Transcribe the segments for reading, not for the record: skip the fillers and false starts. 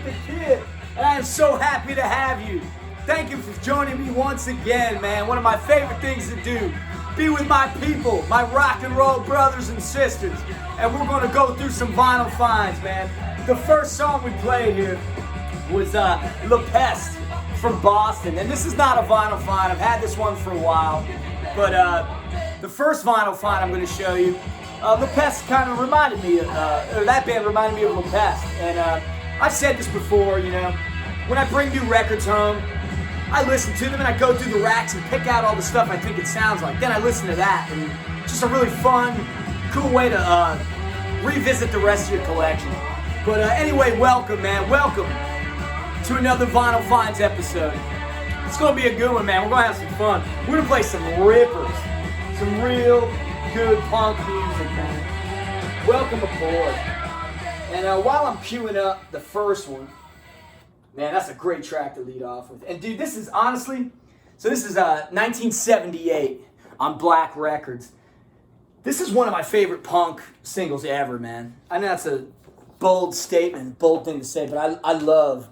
the Kid, and I am so happy to have you. Thank you for joining me once again, man. One of my favorite things to do, be with my people, my rock and roll brothers and sisters, and we're gonna go through some vinyl finds, man. The first song we played here was La Peste from Boston, and this is not a vinyl find. I've had this one for a while, but the first vinyl find I'm gonna show you, La Peste kind of reminded me, or that band reminded me of La Peste, and I've said this before, you know, when I bring new records home, I listen to them and I go through the racks and pick out all the stuff I think it sounds like. Then I listen to that, and just a really fun, cool way to revisit the rest of your collection. But anyway, welcome, man, welcome to another Vinyl Finds episode. It's gonna be a good one, man. We're gonna have some fun. We're gonna play some rippers, some real good punk music, man. Welcome aboard. And while I'm queuing up the first one, man, that's a great track to lead off with. And dude, this is honestly, so this is 1978 on Black Records. This is one of my favorite punk singles ever, man. I know that's a bold statement, bold thing to say, but I love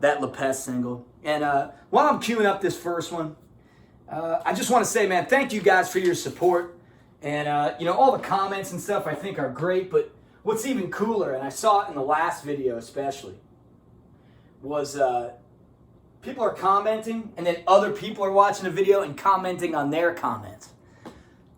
that La Peste single. And while I'm queuing up this first one, I just want to say, man, thank you guys for your support. And, you know, all the comments and stuff I think are great, but what's even cooler, and I saw it in the last video especially, was people are commenting, and then other people are watching the video and commenting on their comments.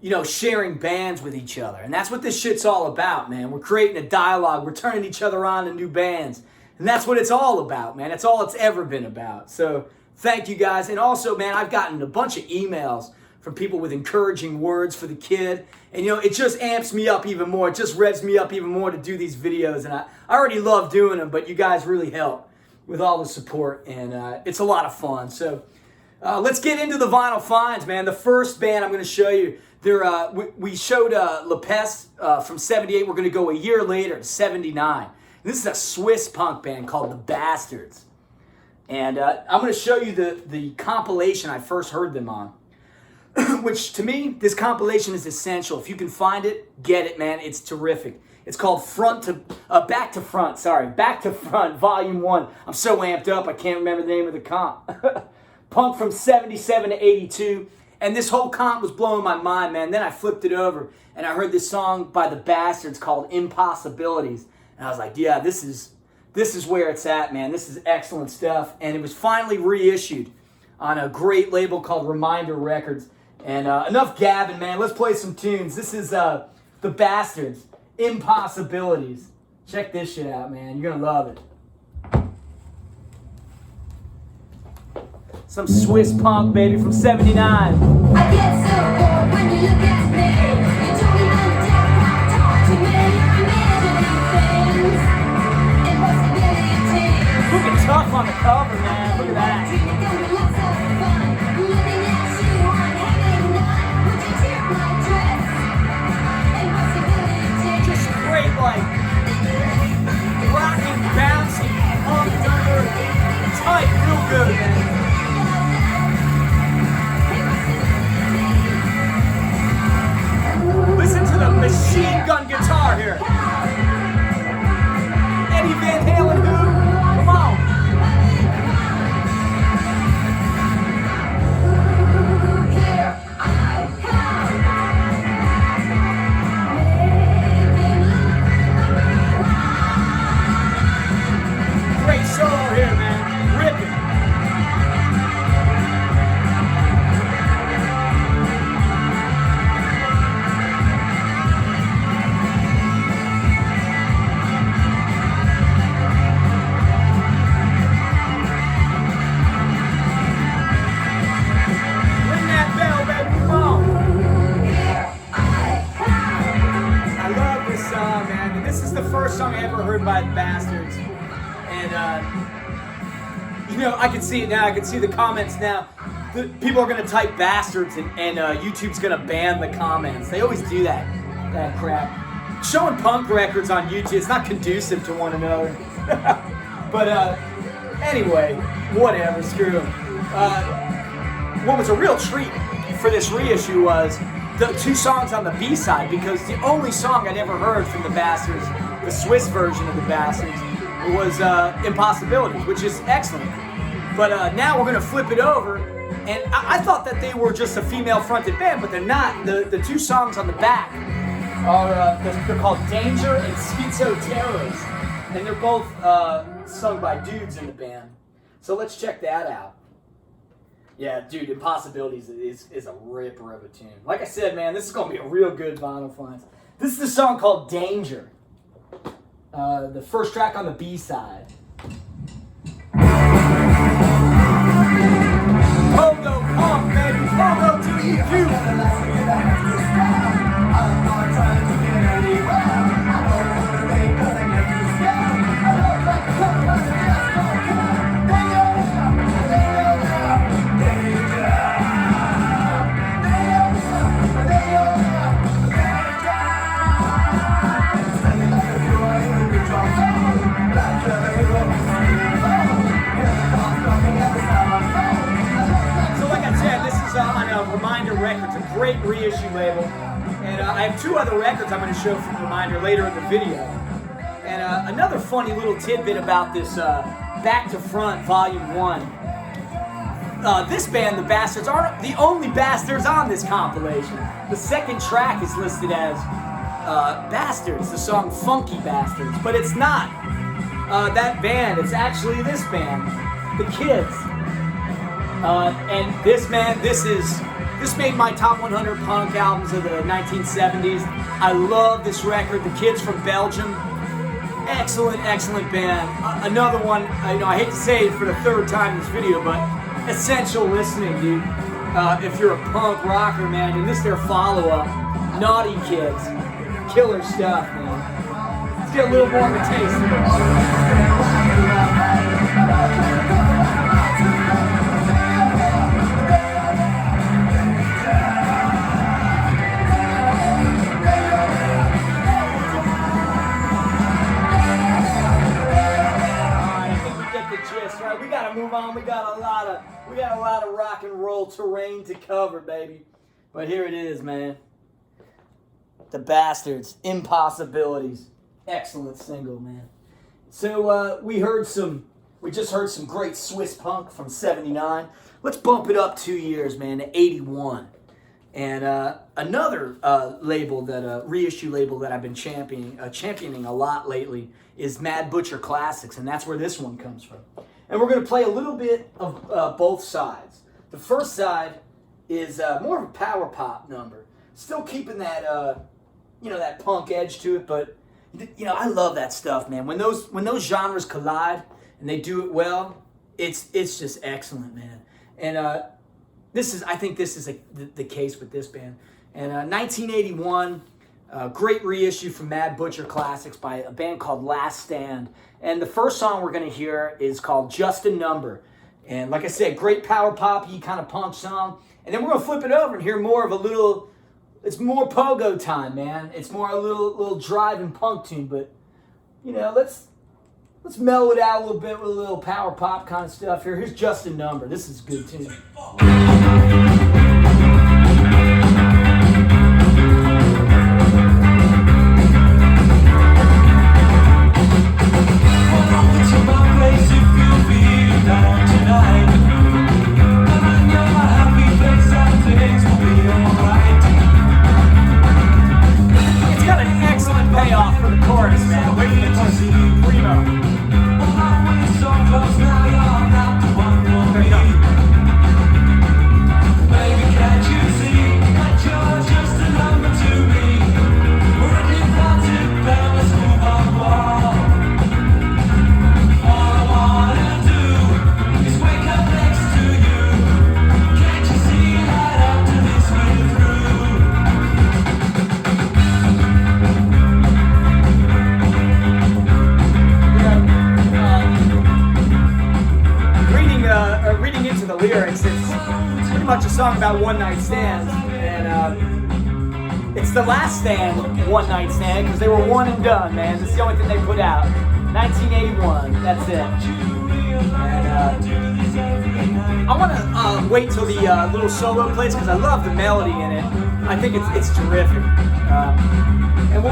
You know, sharing bands with each other. And that's what this shit's all about, man. We're creating a dialogue. We're turning each other on to new bands. And that's what it's all about, man. It's all it's ever been about. So thank you guys. And also, man, I've gotten a bunch of emails from people with encouraging words for the kid. And, you know, it just amps me up even more. It just revs me up even more to do these videos. And I already love doing them, but you guys really help with all the support. And it's a lot of fun. So let's get into the vinyl finds, man. The first band I'm going to show you, we showed La Peste from 78. We're going to go a year later, 79. And this is a Swiss punk band called The Bastards. And I'm going to show you the compilation I first heard them on. Which, to me, this compilation is essential. If you can find it, get it, man. It's terrific. It's called Back to Front, Volume 1. I'm so amped up, I can't remember the name of the comp. Punk from 77 to 82. And this whole comp was blowing my mind, man. Then I flipped it over, and I heard this song by The Bastards called Impossibilities. And I was like, yeah, this is where it's at, man. This is excellent stuff. And it was finally reissued on a great label called Reminder Records. And enough gabbing, man. Let's play some tunes. This is The Bastards, Impossibilities. Check this shit out, man. You're gonna love it. Some Swiss punk, baby, from 79. I get so bored when you look at me. You told me I'm down, talk to me. I'm imagining things, impossibilities. Looking tough on the cover, man. Look at that. Like rocking, bouncing, punk number, tight, real good, man. Listen to the machine gun guitar here. Eddie Van Halen, who? Come on. Great solo here, man. Ripping. Ring that bell, baby. Come on. I love this song, man. And this is the first song I ever heard by The Bastards. And, you know, I can see it now. I can see the comments now. People are going to type bastards and YouTube's going to ban the comments. They always do that crap. Showing punk records on YouTube, it's not conducive to one another. But anyway, whatever, screw them. What was a real treat for this reissue was the two songs on the B-side, because the only song I'd ever heard from The Bastards, the Swiss version of The Bastards, was Impossibilities, which is excellent. But now we're gonna flip it over, and I thought that they were just a female-fronted band, but they're not. The two songs on the back are they're called Danger and Schizo Terrors, and they're both sung by dudes in the band. So let's check that out. Yeah, dude, Impossibilities is a ripper of a tune. Like I said, man, this is gonna be a real good Vinyl Finds. This is a song called Danger. The first track on the B-side. Pogo pump, baby, pogo to you, Reminder Records, a great reissue label, and I have two other records I'm going to show from Reminder later in the video. And another funny little tidbit about this Back to Front Volume 1. This band, the Bastards, aren't the only Bastards on this compilation. The second track is listed as Bastards, the song Funky Bastards, but it's not that band, it's actually this band, The Kids. And this made my top 100 punk albums of the 1970s. I love this record. The Kids from Belgium, excellent band. Another one, I hate to say it for the third time in this video, but essential listening, dude. If you're a punk rocker, man, and this is their follow-up, Naughty Kids, killer stuff, man. Let's get a little more of a taste of it. Right, we gotta move on. We got a lot of rock and roll terrain to cover, baby. But here it is, man. The Bastards, Impossibilities. Excellent single, man. So we just heard some great Swiss punk from '79. Let's bump it up 2 years, man, to '81. And another label reissue label that I've been championing a lot lately is Mad Butcher Classics, and that's where this one comes from. And we're going to play a little bit of both sides. The first side is more of a power pop number, still keeping that that punk edge to it. But I love that stuff, man. When those genres collide and they do it well, it's just excellent, man. And I think this is the case with this band. And 1981. Great reissue from Mad Butcher Classics by a band called Last Stand. And the first song we're going to hear is called Just a Number. And like I said, great power pop-y kind of punk song. And then we're going to flip it over and hear more of it's more pogo time, man. It's more a little driving punk tune. But, let's mellow it out a little bit with a little power pop kind of stuff here. Here's Just a Number. This is a good tune. Payoff for the chorus, man. Wait for the chorus. Primo. Baby, can't you see that you're just a number to me? We're in parted, then let's move on. All I wanna do is wake up next to you. Can't you see that after this we're through? Reading into the lyrics, it's pretty much a song about one-night stands, and it's the Last Stand one-night stand because they were one and done, man. It's the only thing they put out. 1981, that's it. And I want to wait till the little solo plays because I love the melody in it. I think it's terrific. And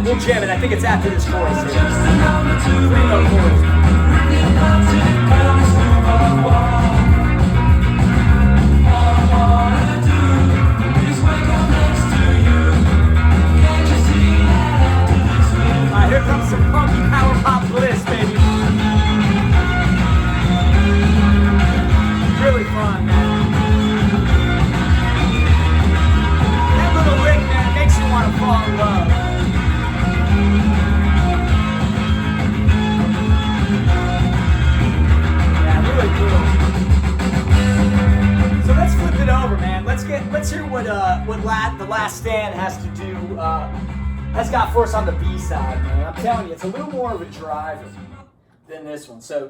we'll jam it. I think it's after this chorus here. 3-note chorus. Here comes some funky power pop bliss, baby. Really fun, man. That little lick, man, makes you want to fall in love. Yeah, really cool. So let's flip it over, man. Let's hear what The Last Stand has to do. Has got for us on the B side, man. I'm telling you, it's a little more of a driver than this one. So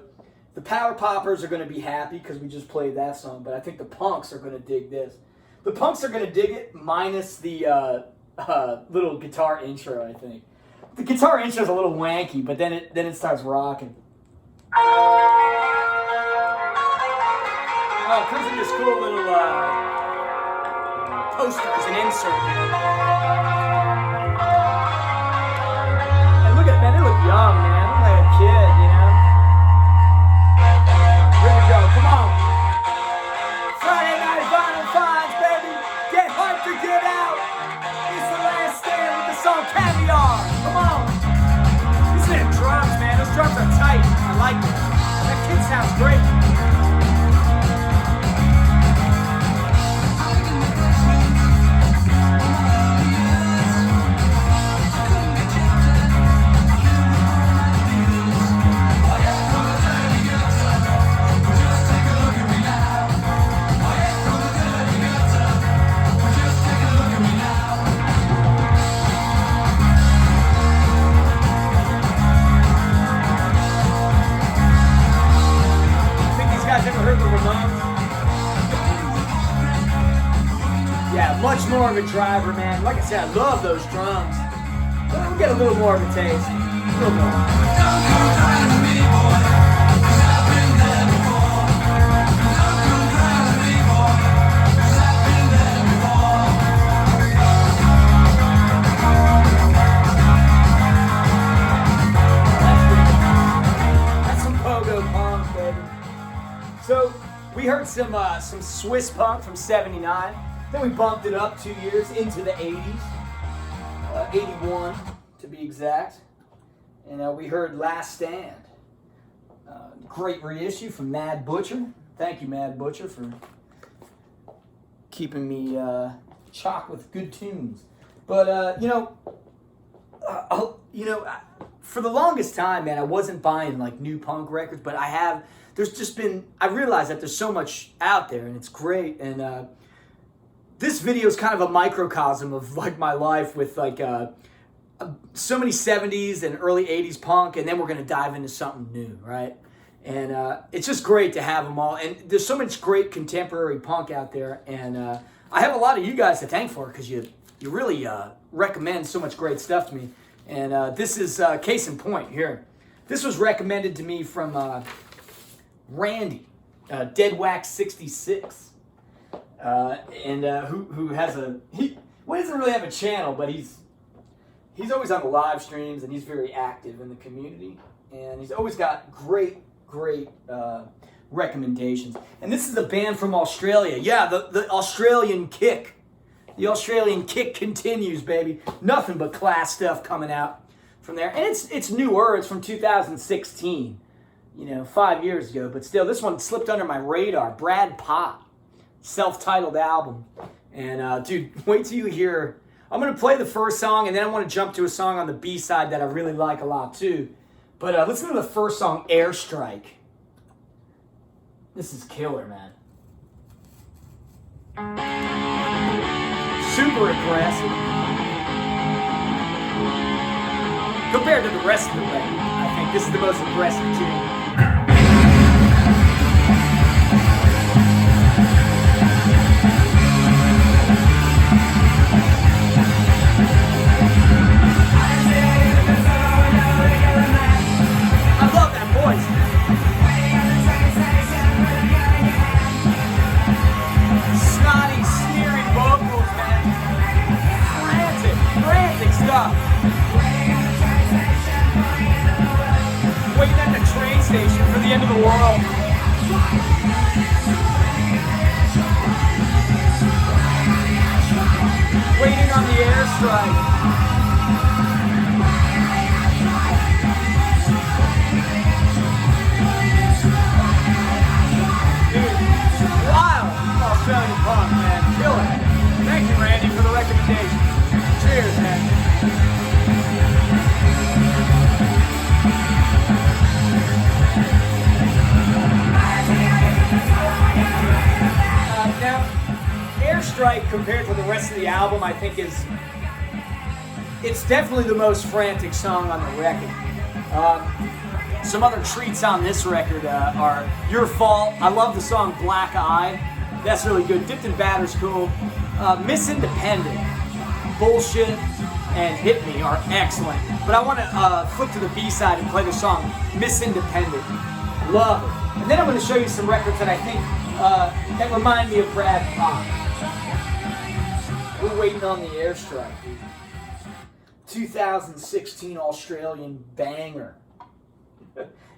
the Power Poppers are going to be happy because we just played that song, but I think the punks are going to dig this. The punks are going to dig it minus the little guitar intro, I think. The guitar intro is a little wanky, but then it starts rocking. Oh, it comes in this cool little poster as an insert. Man, they look young, man. Look like a kid, you know? Here we go, come on. Friday night vinyl finds, baby. Get hyped or get out. It's The Last Stand with the song Caviar. Come on. Listen to the drums, man. Those drums are tight. I like it. That kid sounds great. Much more of a driver, man. Like I said, I love those drums. But we'll get a little more of a taste. A little more. That's some pogo punk, baby. So we heard some Swiss punk from '79. Then we bumped it up 2 years into the 80s, 81 to be exact. And we heard Last Stand. Great reissue from Mad Butcher. Thank you, Mad Butcher, for keeping me chock with good tunes. But, for the longest time, man, I wasn't buying like new punk records, but I realized that there's so much out there and it's great. And, this video is kind of a microcosm of like my life with like so many 70s and early 80s punk, and then we're going to dive into something new, right? And it's just great to have them all. And there's so much great contemporary punk out there, and I have a lot of you guys to thank for because you really recommend so much great stuff to me. And this is case in point here. This was recommended to me from Randy, Dead Wax 66. Who has he doesn't really have a channel, but he's always on the live streams and he's very active in the community, and he's always got great recommendations. And this is a band from Australia. Yeah, the Australian kick. The Australian kick continues, baby. Nothing but class stuff coming out from there. And it's newer. It's from 2016. 5 years ago, but still, this one slipped under my radar. Brad Pott. Self-titled album. And dude, wait till you hear. I'm going to play the first song, and then I want to jump to a song on the B-side that I really like a lot too. But listen to the first song, Airstrike. This is killer, man. Super aggressive. Compared to the rest of the record, I think this is the most aggressive tune. Snotty, sneering vocals, man. Frantic stuff. the end of the world. Waiting on the airstrike. Australian punk, man. Kill it. Thank you, Randy, for the recommendation. Cheers, man. Now, Airstrike, compared to the rest of the album, I think it's definitely the most frantic song on the record. Some other treats on this record are Your Fault. I love the song Black Eye. That's really good. Dipped in Batter's cool. Miss Independent, Bullshit, and Hit Me are excellent. But I want to flip to the B-side and play the song Miss Independent. Love it. And then I'm going to show you some records that I think that remind me of Brad Pop. We're waiting on the airstrike, dude. 2016 Australian banger.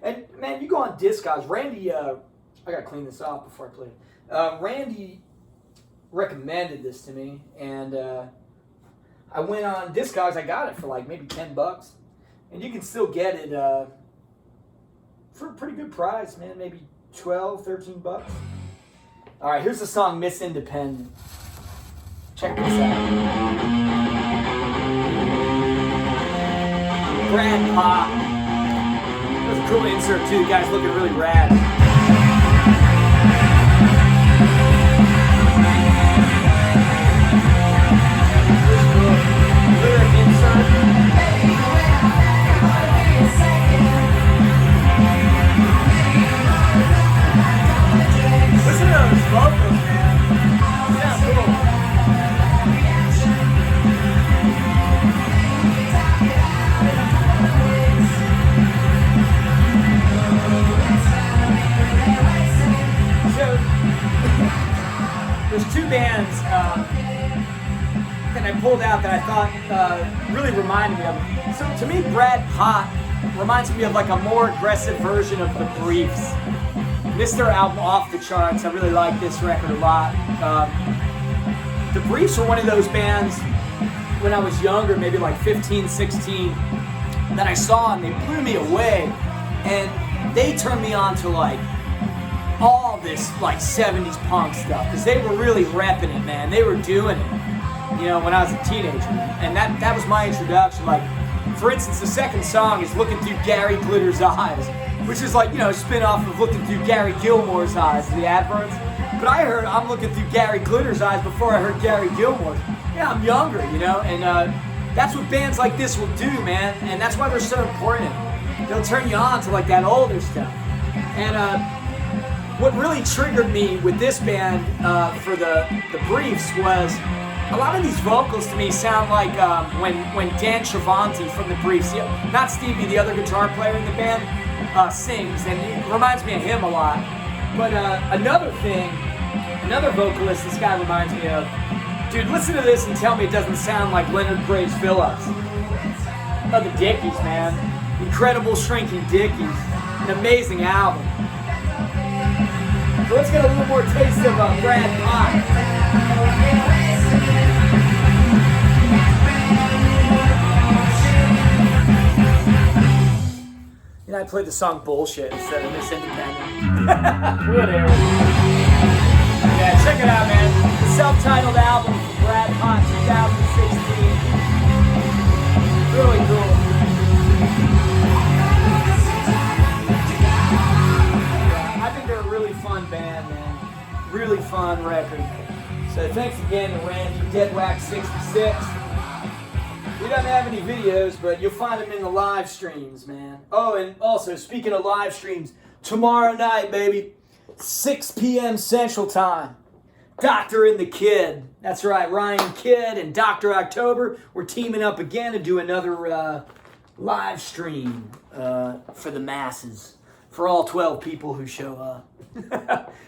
And man, you go on Discogs. Randy, I gotta clean this off before I play it. Randy recommended this to me, and I went on Discogs. I got it for like maybe $10, and you can still get it for a pretty good price, man. Maybe 12, 13 bucks. All right, here's the song Miss Independent. Check this out. Brad Pop. That was a cool insert too. The guy's looking really rad. Listen to those vocals, man. Yeah, cool. So, there's two bands that I pulled out that I thought really reminded me of them. So to me, Brad Pop reminds me of like a more aggressive version of the Briefs. This is their album Off the Charts. I really like this record a lot. The Briefs were one of those bands when I was younger, maybe like 15, 16, that I saw and they blew me away. And they turned me on to like all this like 70s punk stuff because they were really repping it, man. They were doing it, you know, when I was a teenager. And that was my introduction. Like, for instance, the second song is Looking Through Gary Glitter's Eyes, which is like, you know, a spin-off of Looking Through Gary Gilmore's Eyes, the adverts. But I heard I'm looking through Gary Glitter's eyes before I heard Gary Gilmore's. Yeah, I'm younger, you know, and that's what bands like this will do, man. And that's why they're so important. They'll turn you on to like that older stuff. And what really triggered me with this band for the Briefs was a lot of these vocals to me sound like when Dan Travanti from the Briefs, not Stevie, the other guitar player in the band, sings, and it reminds me of him a lot. But another vocalist this guy reminds me of, dude, listen to this and tell me it doesn't sound like Leonard Graves Phillips. Oh, the Dickies, man. Incredible Shrinking Dickies. An amazing album. So let's get a little more taste of Brad Pop. And I played the song Bullshit instead of Miss Independent. Whatever. Yeah, check it out, man. The self-titled album from Brad Pop, 2016. Really cool. Yeah, I think they're a really fun band, man. Really fun record. So thanks again to Randy, Deadwax66. We don't have any videos, but you'll find them in the live streams, man. Oh, and also, speaking of live streams, tomorrow night, baby, 6 p.m. Central Time, Dr. and the Kid. That's right, Ryan Kidd and Dr. October. We're teaming up again to do another live stream for the masses, for all 12 people who show up.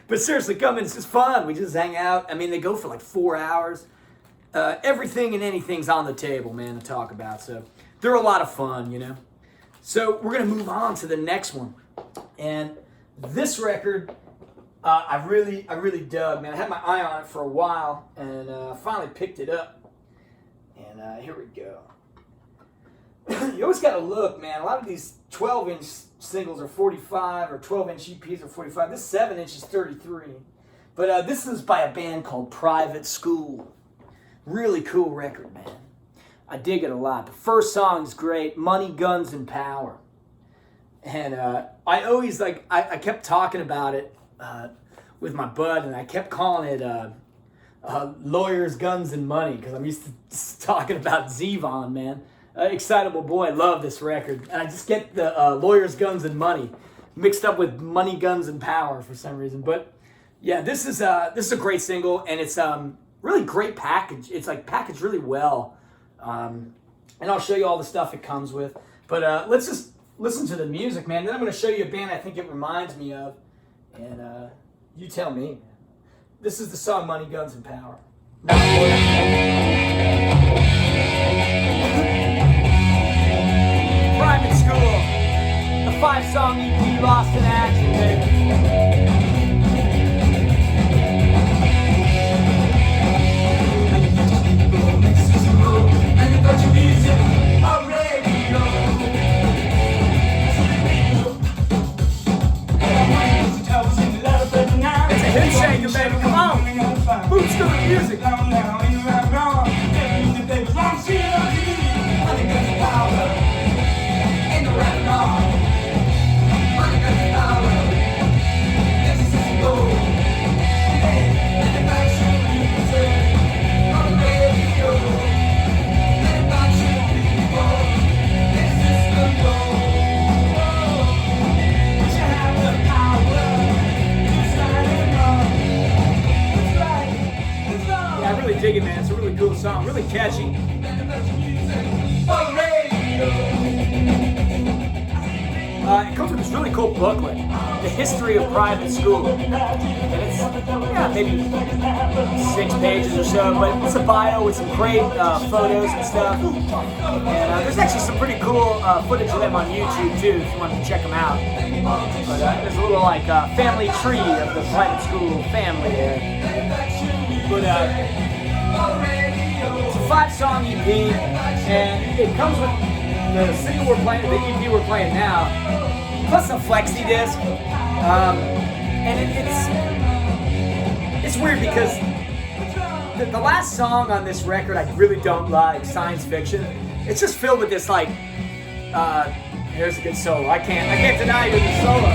But seriously, come in, it's just fun. We just hang out. I mean, they go for like 4 hours. Everything and anything's on the table, man, to talk about. So they're a lot of fun, you know. So we're going to move on to the next one. And This record, I really dug, man. I had my eye on it for a while, and finally picked it up. And here we go. You always got to look, man. A lot of these 12-inch singles are 45, or 12-inch EPs are 45. This 7-inch is 33. But this is by a band called Private School. Really cool record, man. I dig it a lot. The first song is great, Money, Guns, and Power. And I always, like, I kept talking about it with my bud, and I kept calling it Lawyers, Guns, and Money, because I'm used to talking about Zevon, man. Excitable Boy, I love this record. And I just get the Lawyers, Guns, and Money mixed up with Money, Guns, and Power for some reason. But yeah, this is a great single, and it's really great package. It's like packaged really well. And I'll show you all the stuff it comes with. But let's just listen to the music, man. Then I'm going to show you a band I think it reminds me of. And you tell me. This is the song Money, Guns, and Power. Private School. The 5-song EP, Lost in Action, baby. It's a hip shaker, baby. Come on. Boots to the music. Dig it, man. It's a really cool song, really catchy. It comes with this really cool booklet, The History of Private School. And it's, maybe 6 pages or so, but it's a bio with some great photos and stuff. And there's actually some pretty cool footage of them on YouTube, too, if you want to check them out. But there's a little, like, family tree of the private school family there. But, it's a 5-song EP, and it comes with the single we're playing, the EP we're playing now, plus a flexi disc. And it's weird because the last song on this record I really don't like, Science Fiction. It's just filled with this like, here's a good solo. I can't deny you the solo.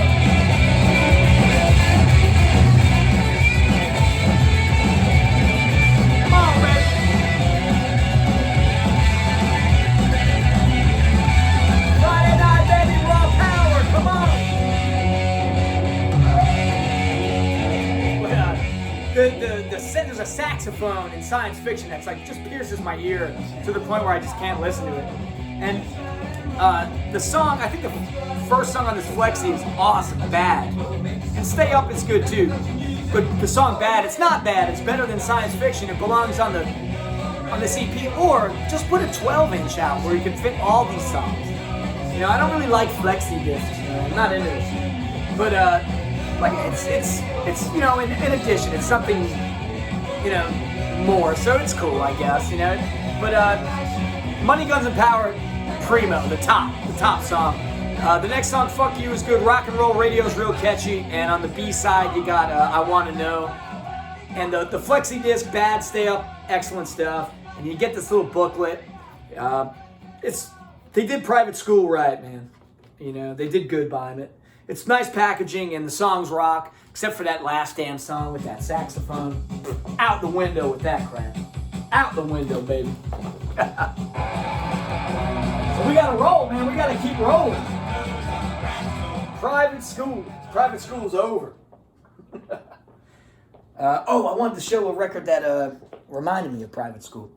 There's a saxophone in Science Fiction that's like just pierces my ear to the point where I just can't listen to it. And the song, I think the first song on this flexi is awesome, Bad. And Stay Up is good too. But the song Bad, it's not bad. It's better than Science Fiction. It belongs on this EP, or just put a 12-inch out where you can fit all these songs. You know, I don't really like flexi discs. I'm not into it. But like it's you know, in addition, it's something, you know, more. So it's cool, I guess, you know. But Money, Guns, and Power, primo, the top song. The next song, Fuck You, is good. Rock and Roll Radio's real catchy. And on the B side, you got I Wanna Know. And the flexi disc, Bad, Stay Up, excellent stuff. And you get this little booklet. They did Private School right, man. You know, they did good buying it. It's nice packaging, and the songs rock, except for that last damn song with that saxophone. Out the window with that crap. Out the window, baby. So we gotta roll, man. We gotta keep rolling. Private School's over. I wanted to show a record that reminded me of Private School.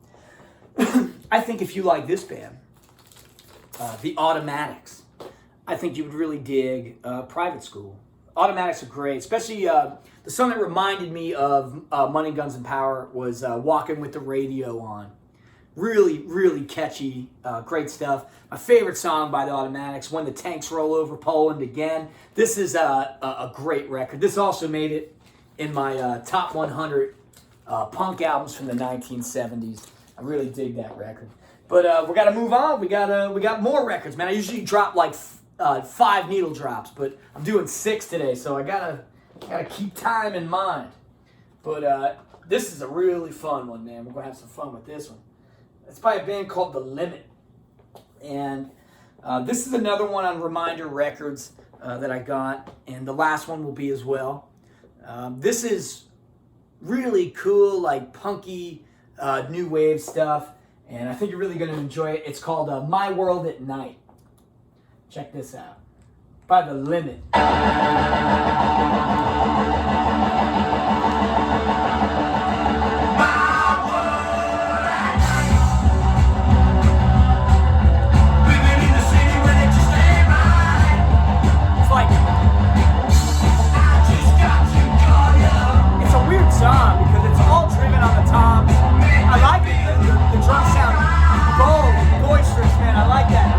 I think if you like this band, the Automatics, I think you would really dig Private School. Automatics are great, especially the song that reminded me of Money, Guns, and Power was Walking with the Radio On. Really, really catchy, great stuff. My favorite song by the Automatics, When the Tanks Roll Over Poland Again. This is a great record. This also made it in my top 100 punk albums from the 1970s. I really dig that record. But we got to move on. We got more records, man. I usually drop like 5 needle drops, but I'm doing 6 today, so I gotta keep time in mind. But this is a really fun one, man. We're gonna have some fun with this one. It's by a band called The Limit, and this is another one on Reminder Records that I got, and the last one will be as well. This is really cool, like punky, new wave stuff, and I think you're really gonna enjoy it. It's called My World at Night. Check this out. By The Limit. Song because it's all driven on the toms. I like it. The drum sound bold, boisterous, man. I like that.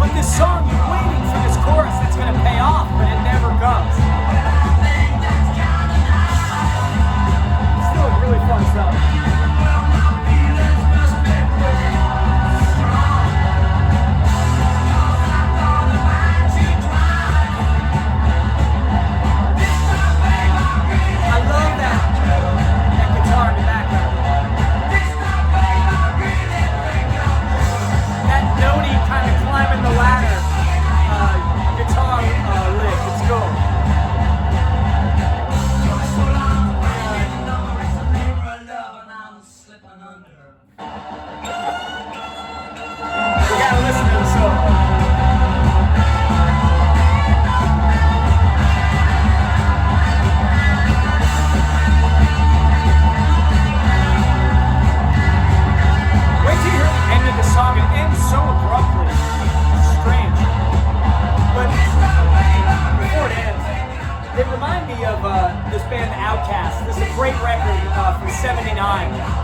But this song, you're waiting for this chorus that's going to pay off, but it never comes. Still really fun stuff.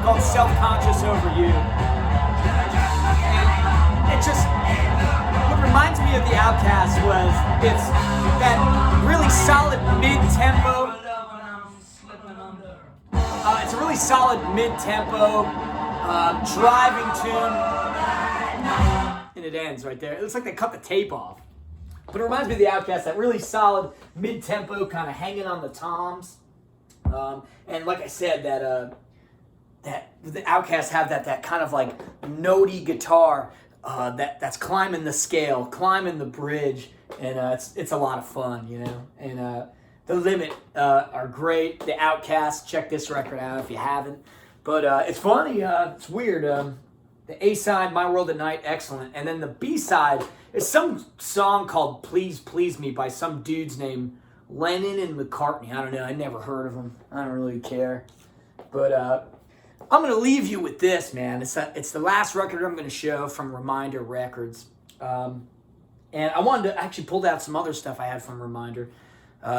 Called Self-Conscious Over You. And it just, what reminds me of the Outcast was it's that really solid mid-tempo. It's a really solid mid-tempo driving tune. And it ends right there. It looks like they cut the tape off. But it reminds me of the Outcast, that really solid mid-tempo kind of hanging on the toms. And like I said, that the Outcasts have that kind of like notey guitar that's climbing the scale, climbing the bridge, and it's a lot of fun, you know. And The Limit are great. The Outcasts, check this record out if you haven't. But it's funny, it's weird. The A side, My World at Night, excellent, and then the B side is some song called Please Please Me by some dudes named Lennon and McCartney. I don't know. I never heard of them. I don't really care. But I'm going to leave you with this, man. It's the last record I'm going to show from Reminder Records. And I wanted to actually pull out some other stuff I had from Reminder.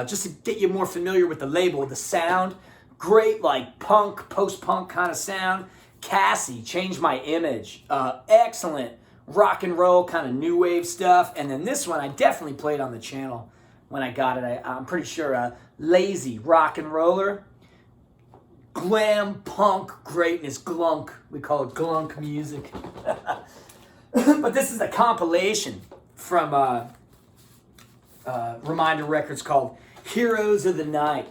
Just to get you more familiar with the label, the sound. Great, like, punk, post-punk kind of sound. Cassie, Change My Image. Excellent rock and roll kind of new wave stuff. And then this one I definitely played on the channel when I got it. I'm pretty sure Lazy, Rock and Roller. Glam punk greatness, glunk. We call it glunk music. But this is a compilation from Reminder Records called Heroes of the Night.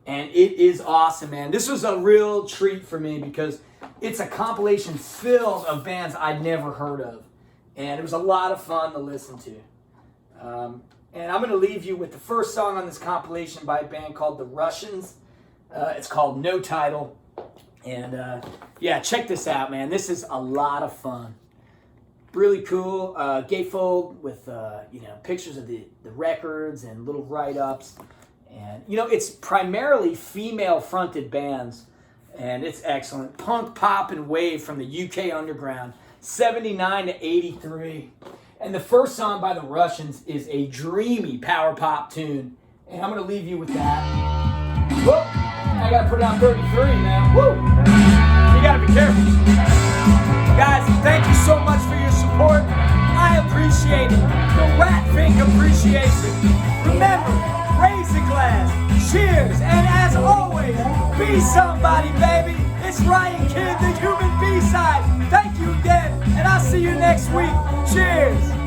And it is awesome, man. This was a real treat for me because it's a compilation filled of bands I'd never heard of. And it was a lot of fun to listen to. And I'm going to leave you with the first song on this compilation by a band called The Russians. It's called No Title. And yeah, check this out, man. This is a lot of fun. Really cool. Gatefold with pictures of the records and little write-ups. And it's primarily female-fronted bands. And it's excellent. Punk, pop, and wave from the UK underground. 79 to 83. And the first song by The Russians is a dreamy power pop tune. And I'm going to leave you with that. Whoa! I got to put it on 33 now. Woo! you gotta be careful. Guys, thank you so much for your support. I appreciate it. The Rat Fink appreciates it. Remember, raise a glass, cheers, and as always, be somebody, baby. It's Ryan Kidd, the Human B-Side. Thank you again, and I'll see you next week. Cheers.